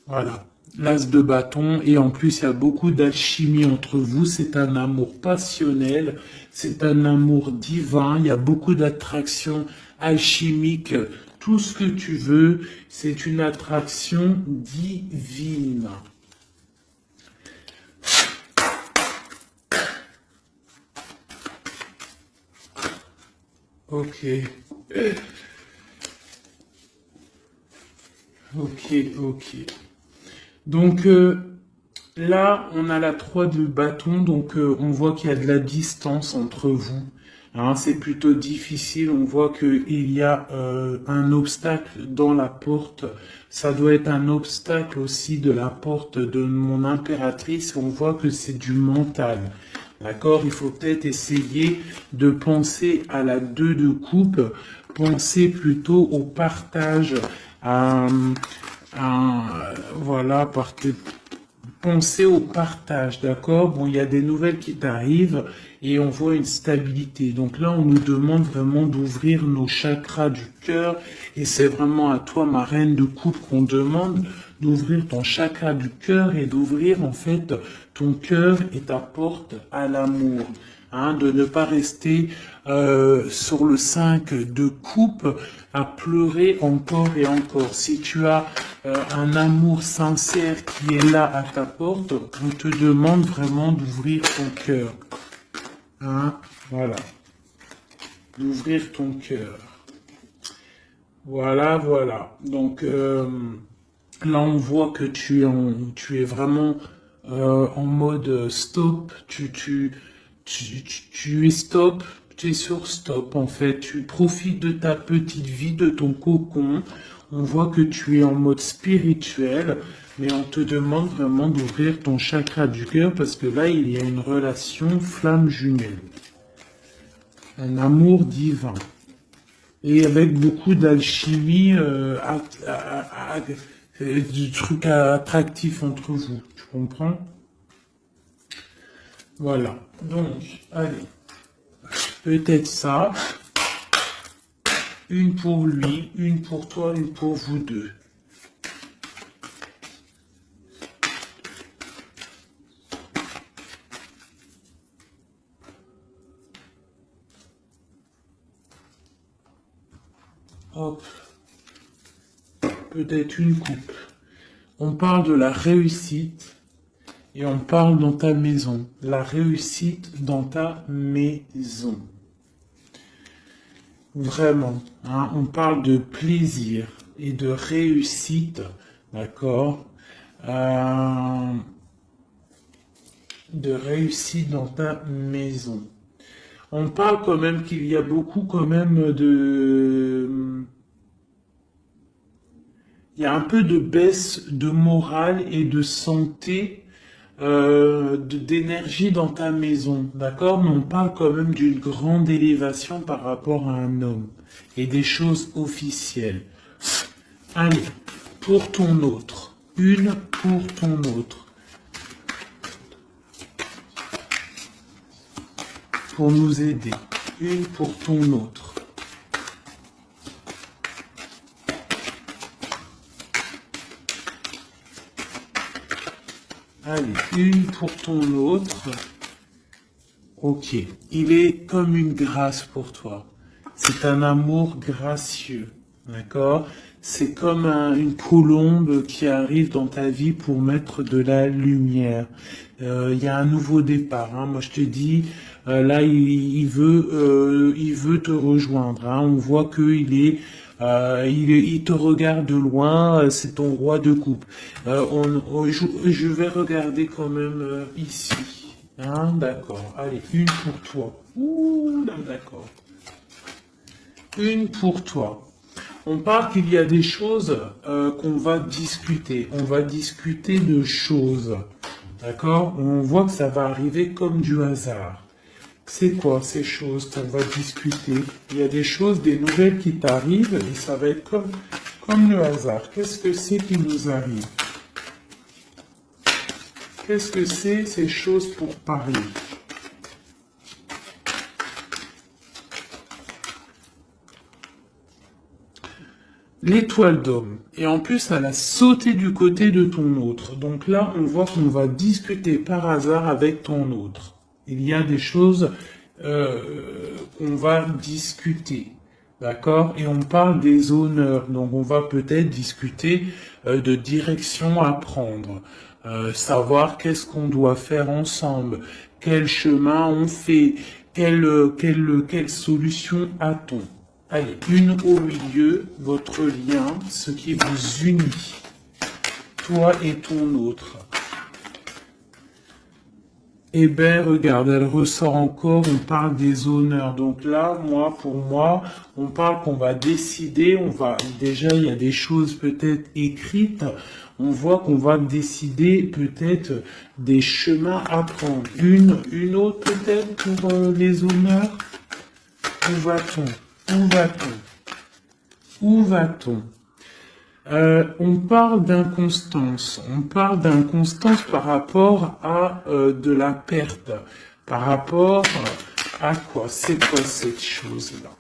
Voilà. L'as de bâton, et en plus il y a beaucoup d'alchimie entre vous, c'est un amour passionnel, c'est un amour divin, il y a beaucoup d'attraction alchimique, tout ce que tu veux, c'est une attraction divine. Ok, ok, ok. Donc là, on a la 3 de bâton, donc on voit qu'il y a de la distance entre vous. Hein, c'est plutôt difficile, on voit qu'il y a un obstacle dans la porte. Ça doit être un obstacle aussi de la porte de mon impératrice. On voit que c'est du mental. D'accord? Il faut peut-être essayer de penser à la 2 de coupe, penser plutôt au partage, à, voilà, penser au partage, d'accord? Bon, il y a des nouvelles qui t'arrivent et on voit une stabilité. Donc là, on nous demande vraiment d'ouvrir nos chakras du cœur et c'est vraiment à toi, ma reine de coupe, qu'on demande d'ouvrir ton chakra du cœur et d'ouvrir en fait ton cœur et ta porte à l'amour. Hein, de ne pas rester sur le 5 de coupe à pleurer encore et encore. Si tu as un amour sincère qui est là à ta porte, on te demande vraiment d'ouvrir ton cœur. Hein, voilà. d'ouvrir ton cœur. Voilà, voilà. Donc là, on voit que tu es vraiment en mode stop. Tu es stop. Tu es sur stop en fait. Tu profites de ta petite vie, de ton cocon. On voit que tu es en mode spirituel, mais on te demande vraiment d'ouvrir ton chakra du cœur parce que là, il y a une relation flamme jumelle. Un amour divin. Et avec beaucoup d'alchimie, du truc attractif entre vous. Tu comprends? Voilà. Donc, allez. Peut-être ça. Une pour lui, une pour toi, une pour vous deux. Hop. Peut-être une coupe. On parle de la réussite et on parle dans ta maison. La réussite dans ta maison. Vraiment, hein, on parle de plaisir et de réussite, d'accord? De réussite dans ta maison. On parle quand même qu'il y a beaucoup quand même de... Il y a un peu de baisse de morale et de santé, d'énergie dans ta maison, d'accord? Mais on parle quand même d'une grande élévation par rapport à un homme et des choses officielles. Allez, pour ton autre. Une pour ton autre. Pour nous aider. Une pour ton autre. Allez, une pour ton autre. Ok, il est comme une grâce pour toi. C'est un amour gracieux, d'accord? C'est comme une colombe qui arrive dans ta vie pour mettre de la lumière. Il y a un nouveau départ, hein. Moi je te dis, là il veut te rejoindre, hein. On voit qu'il est il te regarde de loin, c'est ton roi de coupe. Je vais regarder quand même ici. Hein, d'accord. Allez, une pour toi. Ouh, là, d'accord. Une pour toi. On parle qu'il y a des choses qu'on va discuter. On va discuter de choses. D'accord? On voit que ça va arriver comme du hasard. C'est quoi ces choses qu'on va discuter? Il y a des choses, des nouvelles qui t'arrivent et ça va être comme le hasard. Qu'est-ce que c'est qui nous arrive? Qu'est-ce que c'est ces choses pour parler? L'étoile d'homme. Et en plus, elle a sauté du côté de ton autre. Donc là, on voit qu'on va discuter par hasard avec ton autre. Il y a des choses qu'on va discuter. D'accord? Et on parle des honneurs. Donc on va peut-être discuter de direction à prendre. Savoir qu'est-ce qu'on doit faire ensemble. Quel chemin on fait. Quelle solution a-t-on? Allez, une au milieu, votre lien, ce qui vous unit, toi et ton autre. Eh ben, regarde, elle ressort encore, on parle des honneurs. Donc là, pour moi, on parle qu'on va décider, déjà, il y a des choses peut-être écrites, on voit qu'on va décider peut-être des chemins à prendre. Une autre peut-être pour les honneurs. Où va-t-on? Où va-t-on? Où va-t-on? On parle d'inconstance. On parle d'inconstance par rapport à de la perte. Par rapport à quoi? C'est quoi cette chose-là?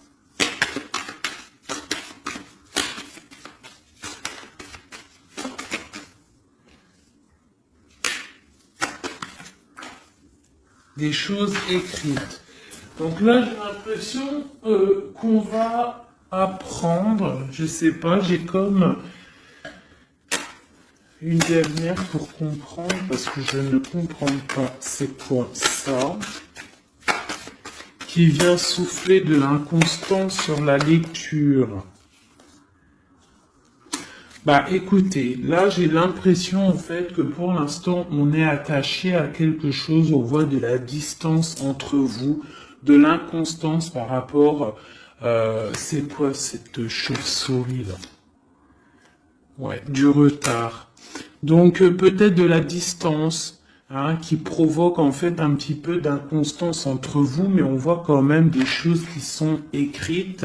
Des choses écrites. Donc là, j'ai l'impression qu'on va apprendre, je sais pas, j'ai comme une dernière pour comprendre, parce que je ne comprends pas c'est quoi ça, qui vient souffler de l'inconstance sur la lecture. Bah écoutez, là j'ai l'impression en fait que pour l'instant on est attaché à quelque chose, on voit de la distance entre vous, de l'inconstance par rapport, c'est quoi cette chauve-souris là? Ouais, du retard. Donc peut-être de la distance, hein, qui provoque en fait un petit peu d'inconstance entre vous, mais on voit quand même des choses qui sont écrites.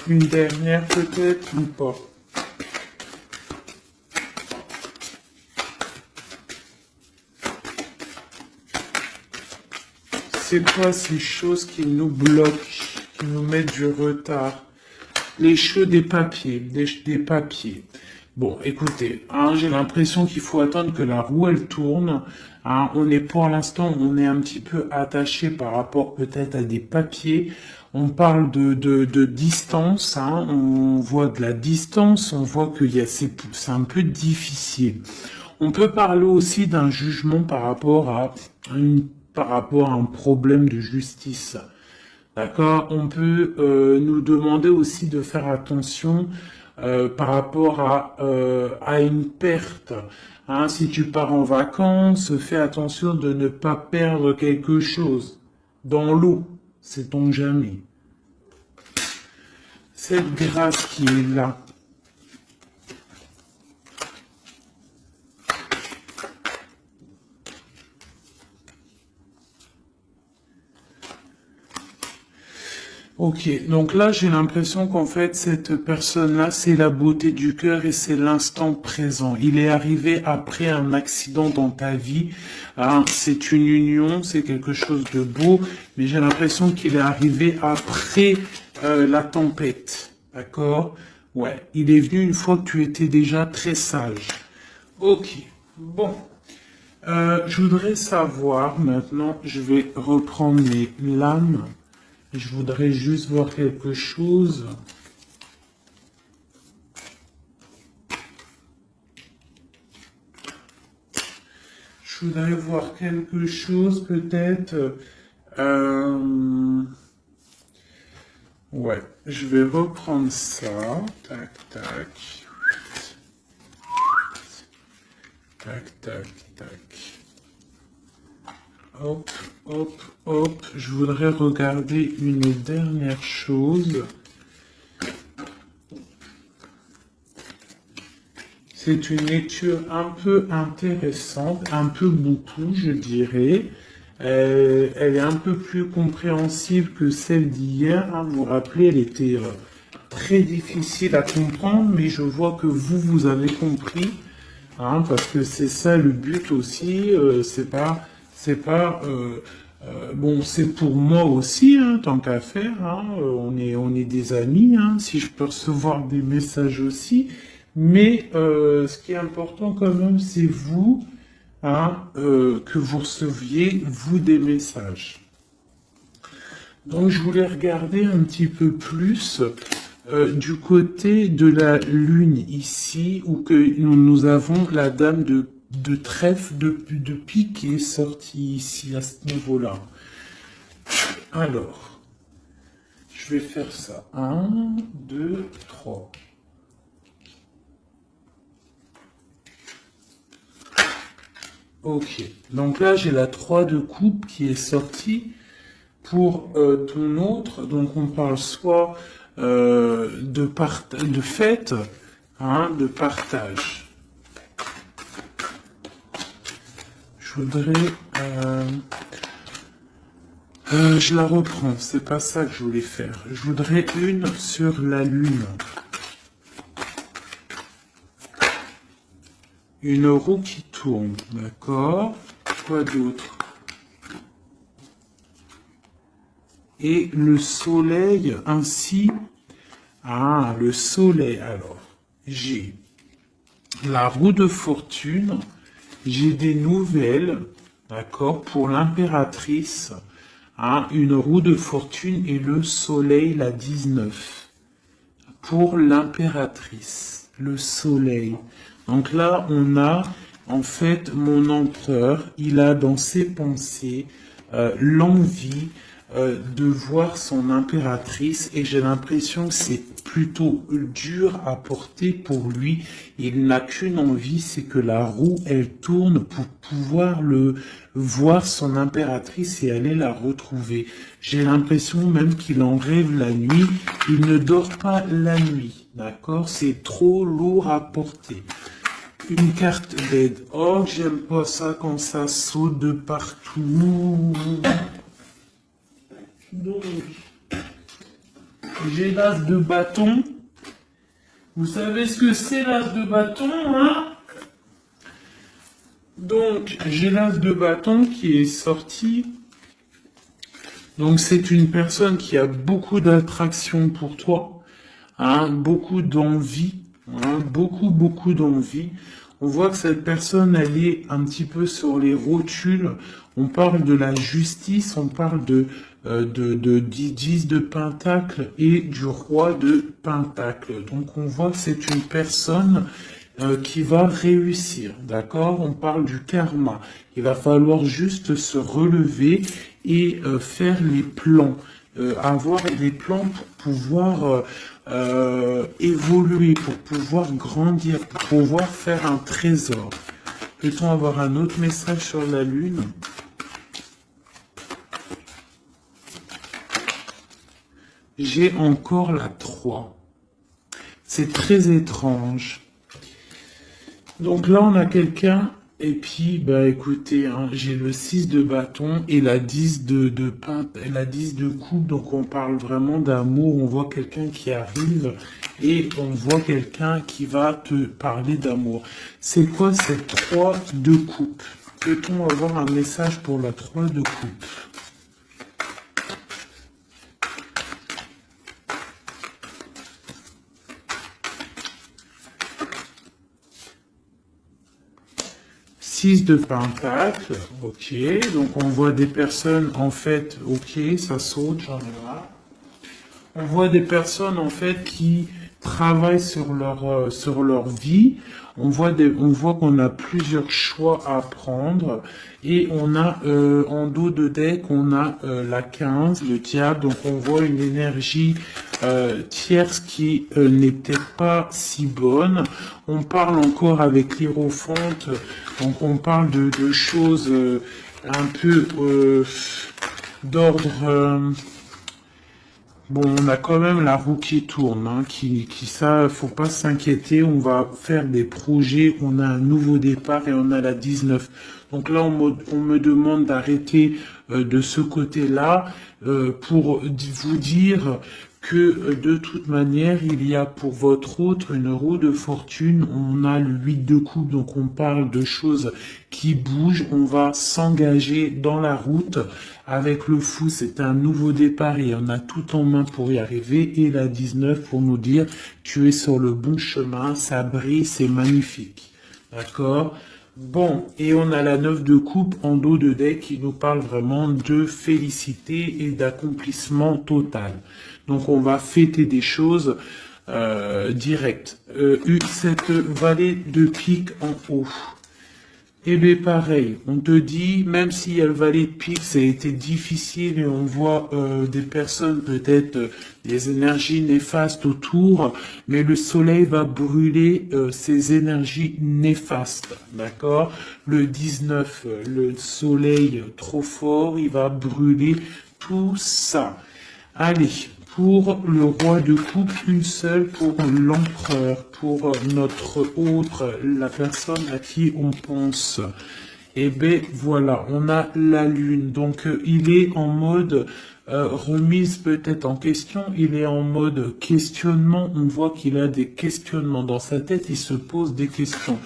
Une dernière peut-être ou pas? C'est quoi ces choses qui nous bloquent, qui nous mettent du retard? Les cheveux des papiers, des papiers. Bon, écoutez, hein, j'ai l'impression qu'il faut attendre que la roue elle tourne. Hein, on est pour l'instant, on est un petit peu attaché par rapport peut-être à des papiers. On parle de distance, hein, on voit de la distance, on voit qu'il y a c'est un peu difficile. On peut parler aussi d'un jugement par rapport à un problème de justice. D'accord? On peut nous demander aussi de faire attention par rapport à une perte. Hein, si tu pars en vacances, fais attention de ne pas perdre quelque chose. Dans l'eau, sait-on jamais. Cette grâce qui est là. Ok, donc là j'ai l'impression qu'en fait cette personne-là c'est la beauté du cœur et c'est l'instant présent. Il est arrivé après un accident dans ta vie, hein, c'est une union, c'est quelque chose de beau, mais j'ai l'impression qu'il est arrivé après la tempête, d'accord? Ouais, il est venu une fois que tu étais déjà très sage. Ok, bon. Je voudrais savoir maintenant, je vais reprendre les lames. Je voudrais juste voir quelque chose. Je voudrais voir quelque chose peut-être. Ouais, je vais reprendre ça. Tac, tac. Tac, tac, tac. Hop, hop, hop. Je voudrais regarder une dernière chose. C'est une lecture un peu intéressante, un peu beaucoup, je dirais. Elle est un peu plus compréhensible que celle d'hier. Hein. Vous vous rappelez, elle était très difficile à comprendre, mais je vois que vous avez compris. Hein, parce que c'est ça le but aussi. Bon, c'est pour moi aussi, hein, tant qu'à faire. Hein, on est des amis. Hein, si je peux recevoir des messages aussi. Mais ce qui est important quand même, c'est vous, hein, que vous receviez, vous, des messages. Donc je voulais regarder un petit peu plus du côté de la lune ici, où que nous avons la dame de trèfle, de pique qui est sortie ici à ce niveau-là. Alors, je vais faire ça. 1, 2, 3. Ok, donc là j'ai la 3 de coupe qui est sortie pour ton autre. Donc on parle soit de fête, hein, de partage. Je voudrais... je la reprends, c'est pas ça que je voulais faire. Je voudrais une sur la lune. Une roue qui tourne, d'accord? Quoi d'autre? Et le soleil ainsi. Ah, le soleil. Alors, j'ai la roue de fortune. J'ai des nouvelles, d'accord, pour l'impératrice. Hein, une roue de fortune et le soleil, la 19. Pour l'impératrice, le soleil. Donc là, on a en fait mon empereur. Il a dans ses pensées l'envie de voir son impératrice et j'ai l'impression que c'est plutôt dur à porter pour lui. Il n'a qu'une envie, c'est que la roue, elle tourne pour pouvoir voir son impératrice et aller la retrouver. J'ai l'impression même qu'il en rêve la nuit. Il ne dort pas la nuit, d'accord? C'est trop lourd à porter. Une carte d'aide. Oh, j'aime pas ça quand ça saute de partout. Donc, j'ai l'as de bâton. Vous savez ce que c'est l'as de bâton, hein? Donc, j'ai l'as de bâton qui est sorti. Donc, c'est une personne qui a beaucoup d'attraction pour toi, hein, beaucoup d'envie, hein, beaucoup d'envie. On voit que cette personne, elle est un petit peu sur les rotules. On parle de la justice, on parle de 10 de Pentacle et du roi de Pentacle. Donc on voit que c'est une personne qui va réussir, d'accord? On parle du karma. Il va falloir juste se relever et faire les plans, avoir des plans pour pouvoir évoluer, pour pouvoir grandir, pour pouvoir faire un trésor. Peut-on avoir un autre message sur la Lune? J'ai encore la 3. C'est très étrange. Donc là, on a quelqu'un, et puis, bah écoutez, hein, j'ai le 6 de bâton et la 10 la 10 de coupe, donc on parle vraiment d'amour, on voit quelqu'un qui arrive, et on voit quelqu'un qui va te parler d'amour. C'est quoi cette 3 de coupe? Peut-on avoir un message pour la 3 de coupe? De Pentacle, ok, donc on voit des personnes en fait, ok, ça saute, j'en ai marre. On voit des personnes en fait qui travaillent sur leur vie. On voit qu'on a plusieurs choix à prendre et on a en dos de deck on a la 15, le diable. Donc on voit une énergie tierce qui n'est peut-être pas si bonne. On parle encore avec l'Hiérophante, donc on parle de choses un peu d'ordre. Bon, on a quand même la roue qui tourne, hein, ça, faut pas s'inquiéter, on va faire des projets, on a un nouveau départ et on a la 19. Donc là, on me demande d'arrêter de ce côté-là pour vous dire que de toute manière, il y a pour votre autre une roue de fortune, on a le 8 de coupe, donc on parle de choses qui bougent, on va s'engager dans la route. Avec le fou, c'est un nouveau départ et on a tout en main pour y arriver. Et la 19 pour nous dire, tu es sur le bon chemin, ça brille, c'est magnifique. D'accord? Bon, et on a la 9 de coupe en dos de deck qui nous parle vraiment de félicité et d'accomplissement total. Donc on va fêter des choses directes. Cette vallée de pique en haut. Et bien pareil, on te dit, même si elle vallée de pique, ça a été difficile et on voit des personnes, peut-être des énergies néfastes autour, mais le soleil va brûler ces énergies néfastes, d'accord? Le 19, le soleil trop fort, il va brûler tout ça. Allez, pour le roi de coupe, une seule pour l'empereur, pour notre autre, la personne à qui on pense. Et ben voilà, on a la lune. Donc il est en mode remise peut-être en question, il est en mode questionnement. On voit qu'il a des questionnements dans sa tête, il se pose des questions.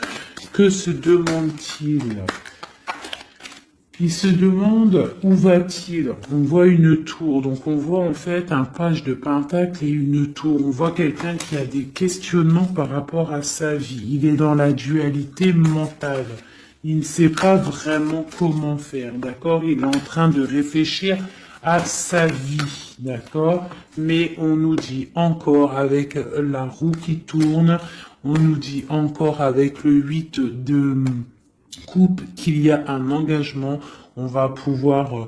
Que se demande-t-il ? Il se demande où va-t-il. On voit une tour, donc on voit en fait un page de pentacle et une tour. On voit quelqu'un qui a des questionnements par rapport à sa vie. Il est dans la dualité mentale. Il ne sait pas vraiment comment faire, d'accord? Il est en train de réfléchir à sa vie, d'accord? Mais on nous dit encore avec la roue qui tourne, on nous dit encore avec le 8 de coupe qu'il y a un engagement, on va pouvoir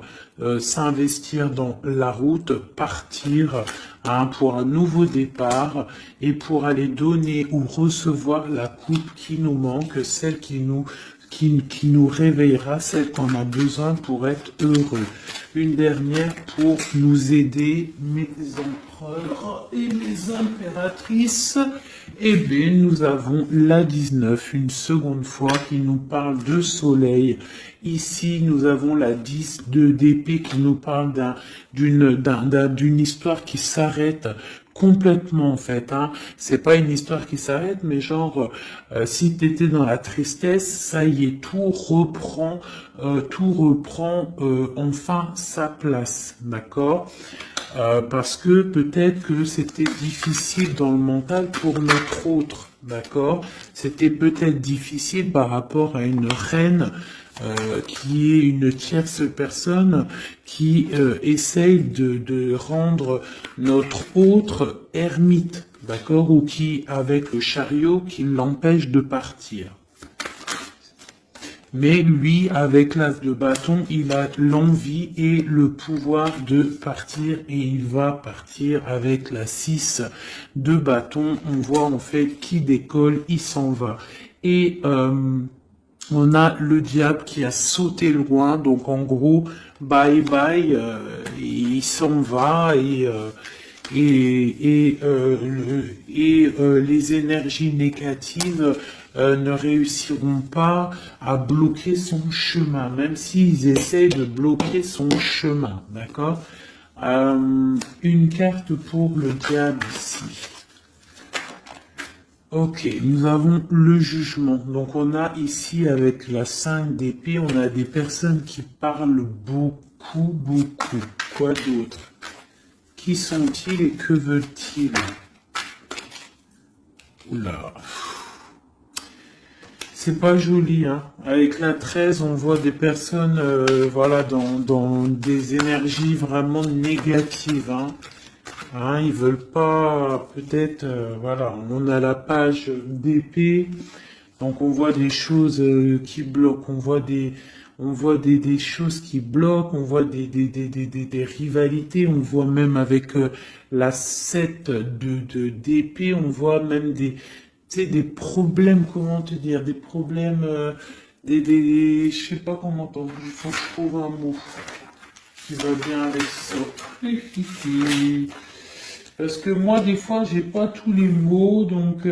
s'investir dans la route, partir pour un nouveau départ et pour aller donner ou recevoir la coupe qui nous manque, celle qui nous réveillera, celle qu'on a besoin pour être heureux. Une dernière pour nous aider, mes empereurs et mes impératrices. Eh bien, nous avons la 19, une seconde fois, qui nous parle de soleil. Ici, nous avons la 10 d'épée qui nous parle d'une histoire qui s'arrête complètement en fait. Hein. C'est pas une histoire qui s'arrête, mais genre si t'étais dans la tristesse, ça y est, tout reprend enfin sa place, d'accord. Parce que peut-être que c'était difficile dans le mental pour notre autre, d'accord. C'était peut-être difficile par rapport à une reine qui est une tierce personne qui essaye de rendre notre autre ermite, d'accord, ou qui, avec le chariot, qui l'empêche de partir. Mais lui, avec l'as de bâton, il a l'envie et le pouvoir de partir et il va partir avec la 6 de bâton. On voit en fait qui décolle, il s'en va. Et on a le diable qui a sauté loin, donc en gros, bye bye, il s'en va les énergies négatives ne réussiront pas à bloquer son chemin, même s'ils essaient de bloquer son chemin, d'accord. Une carte pour le diable ici. Ok, nous avons le jugement. Donc on a ici avec la 5 d'épée, on a des personnes qui parlent beaucoup. Quoi d'autre? Qui sont-ils et que veulent-ils? Oula. C'est pas joli, hein. Avec la 13, on voit des personnes, voilà, dans des énergies vraiment négatives, hein. Hein, ils veulent pas, peut-être, voilà, on a la page d'épée, donc on voit des choses qui bloquent, on voit des choses qui bloquent, on voit des rivalités, on voit même avec la 7 d'épée, on voit même tu sais, des problèmes, comment te dire, des problèmes, je sais pas comment t'en dire, il faut que je trouve un mot qui va bien avec ça. Parce que moi, des fois, j'ai pas tous les mots, donc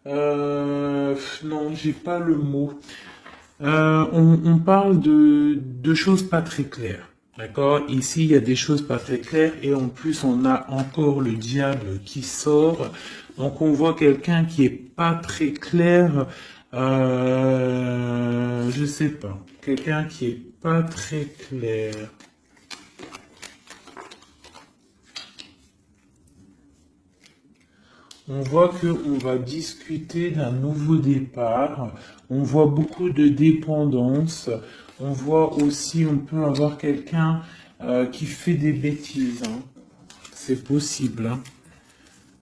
non, j'ai pas le mot. On parle de choses pas très claires. D'accord? Ici, il y a des choses pas très claires et en plus, on a encore le diable qui sort. Donc, on voit quelqu'un qui est pas très clair. Je sais pas. Quelqu'un qui est pas très clair. On voit qu'on va discuter d'un nouveau départ. On voit beaucoup de dépendance. On voit aussi, on peut avoir quelqu'un qui fait des bêtises. Hein. C'est possible. Hein.